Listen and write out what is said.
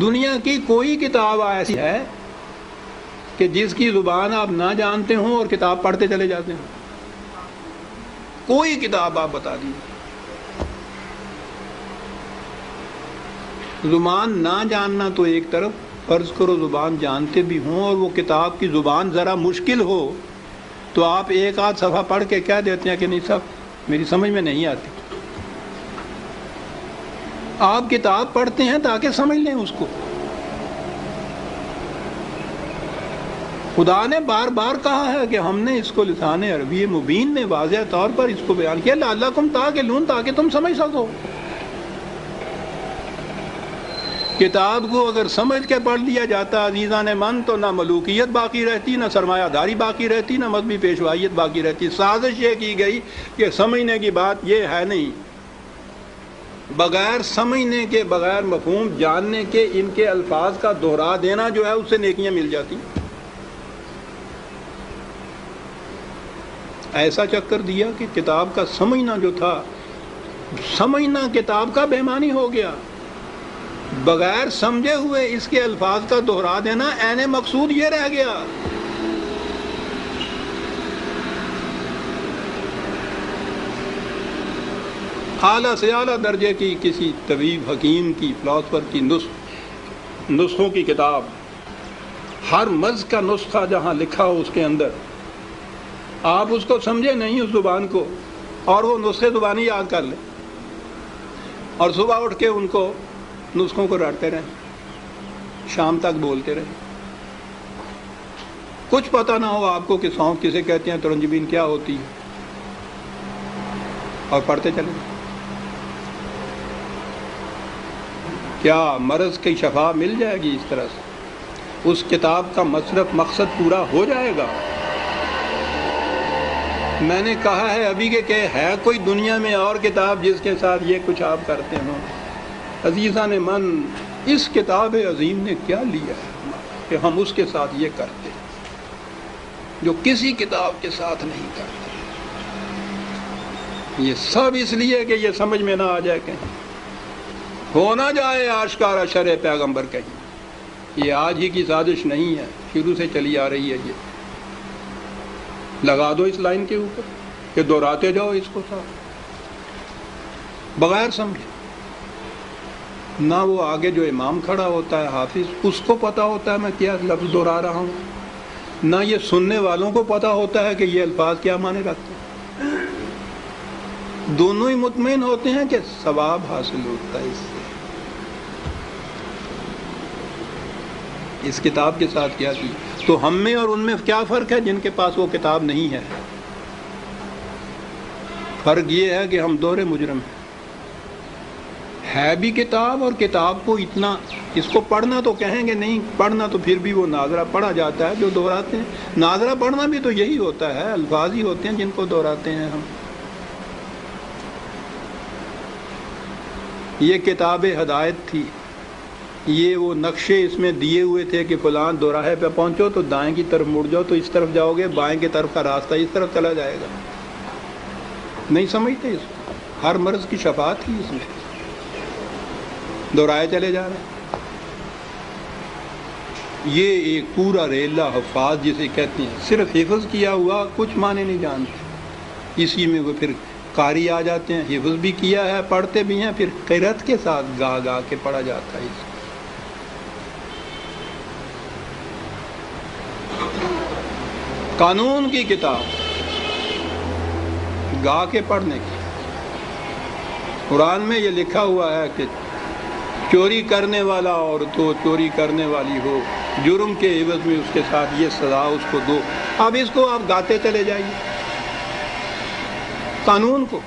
دنیا کی کوئی کتاب ایسی ہے کہ جس کی زبان آپ نہ جانتے ہوں اور کتاب پڑھتے چلے جاتے ہیں؟ کوئی کتاب آپ بتا دیجیے۔ زبان نہ جاننا تو ایک طرف، فرض کرو زبان جانتے بھی ہوں اور وہ کتاب کی زبان ذرا مشکل ہو تو آپ ایک آدھ صفحہ پڑھ کے کہہ دیتے ہیں کہ نہیں صاحب میری سمجھ میں نہیں آتی۔ آپ کتاب پڑھتے ہیں تاکہ سمجھ لیں اس کو۔ خدا نے بار بار کہا ہے کہ ہم نے اس کو لسان عربی مبین میں واضح طور پر اس کو بیان کیا، لعلکم تعقلون، تاکہ تم سمجھ سکو۔ کتاب کو اگر سمجھ کے پڑھ لیا جاتا عزیزان من تو نہ ملوکیت باقی رہتی، نہ سرمایہ داری باقی رہتی، نہ مذہبی پیشوائیت باقی رہتی۔ سازش یہ کی گئی کہ سمجھنے کی بات یہ ہے نہیں، بغیر سمجھنے کے، بغیر مفہوم جاننے کے ان کے الفاظ کا دہرا دینا جو ہے اس سے نیکیاں مل جاتی۔ ایسا چکر دیا کہ کتاب کا سمجھنا جو تھا، سمجھنا کتاب کا بے معنی ہو گیا، بغیر سمجھے ہوئے اس کے الفاظ کا دہرا دینا عین مقصود یہ رہ گیا۔ اعلیٰ سے اعلیٰ درجے کی کسی طبیب، حکیم کی، فلاسفر کی نسخوں کی کتاب، ہر مرض کا نسخہ جہاں لکھا ہو اس کے اندر، آپ اس کو سمجھے نہیں اس زبان کو اور وہ نسخے زبانی یاد کر لیں اور صبح اٹھ کے ان کو نسخوں کو رٹتے رہیں، شام تک بولتے رہیں، کچھ پتہ نہ ہو آپ کو کہ سونف کسے کہتے ہیں، ترنجبین کیا ہوتی ہے، اور پڑھتے چلیں۔ کیا مرض کی شفا مل جائے گی اس طرح سے؟ اس کتاب کا مقصد پورا ہو جائے گا؟ میں نے کہا ہے ابھی کہ ہے کوئی دنیا میں اور کتاب جس کے ساتھ یہ کچھ آپ کرتے ہوں؟ عزیزان من، اس کتاب عظیم نے کیا لیا ہے کہ ہم اس کے ساتھ یہ کرتے ہیں جو کسی کتاب کے ساتھ نہیں کرتے؟ یہ سب اس لیے کہ یہ سمجھ میں نہ آ جائے، کہیں ہو نہ جائے آشکارا شرع پیغمبر کہیں۔ یہ آج ہی کی سازش نہیں ہے، شروع سے چلی آ رہی ہے۔ یہ لگا دو اس لائن کے اوپر کہ دہراتے جاؤ اس کو ساتھ، بغیر سمجھے۔ نہ وہ آگے جو امام کھڑا ہوتا ہے حافظ، اس کو پتہ ہوتا ہے میں کیا لفظ دہرا رہا ہوں، نہ یہ سننے والوں کو پتہ ہوتا ہے کہ یہ الفاظ کیا معنی رکھتے ہیں۔ دونوں ہی مطمئن ہوتے ہیں کہ ثواب حاصل ہوتا ہے اس سے۔ اس کتاب کے ساتھ کیا کی تو ہم میں اور ان میں کیا فرق ہے جن کے پاس وہ کتاب نہیں ہے؟ فرق یہ ہے کہ ہم دوہرے مجرم ہیں۔ ہے بھی کتاب، اور کتاب کو اتنا، اس کو پڑھنا تو کہیں گے نہیں، پڑھنا تو پھر بھی وہ ناظرہ پڑھا جاتا ہے جو دہراتے ہیں۔ ناظرہ پڑھنا بھی تو یہی ہوتا ہے، الفاظ ہی ہوتے ہیں جن کو دہراتے ہیں ہم۔ یہ کتاب ہدایت تھی، یہ وہ نقشے اس میں دیے ہوئے تھے کہ فلاں دوراہے پہ پہنچو تو دائیں کی طرف مڑ جاؤ تو اس طرف جاؤ گے، بائیں کی طرف کا راستہ اس طرف چلا جائے گا۔ نہیں سمجھتے اس کو؟ ہر مرض کی شفا تھی اس میں، دہرائے چلے جا رہے ہیں۔ یہ ایک پورا ریلا حفاظ جسے کہتے ہیں، صرف حفظ کیا ہوا، کچھ معنی نہیں جانتے، اسی میں وہ پھر قاری آ جاتے ہیں، حفظ بھی کیا ہے، پڑھتے بھی ہیں، پھر قرأت کے ساتھ گا گا کے پڑھا جاتا ہے اس کو۔ قانون کی کتاب گا کے پڑھنے کی۔ قرآن میں یہ لکھا ہوا ہے کہ چوری کرنے والا عورت ہو، چوری کرنے والی ہو، جرم کے عوض میں اس کے ساتھ یہ سزا اس کو دو۔ اب اس کو آپ گاتے چلے جائیے قانون کو۔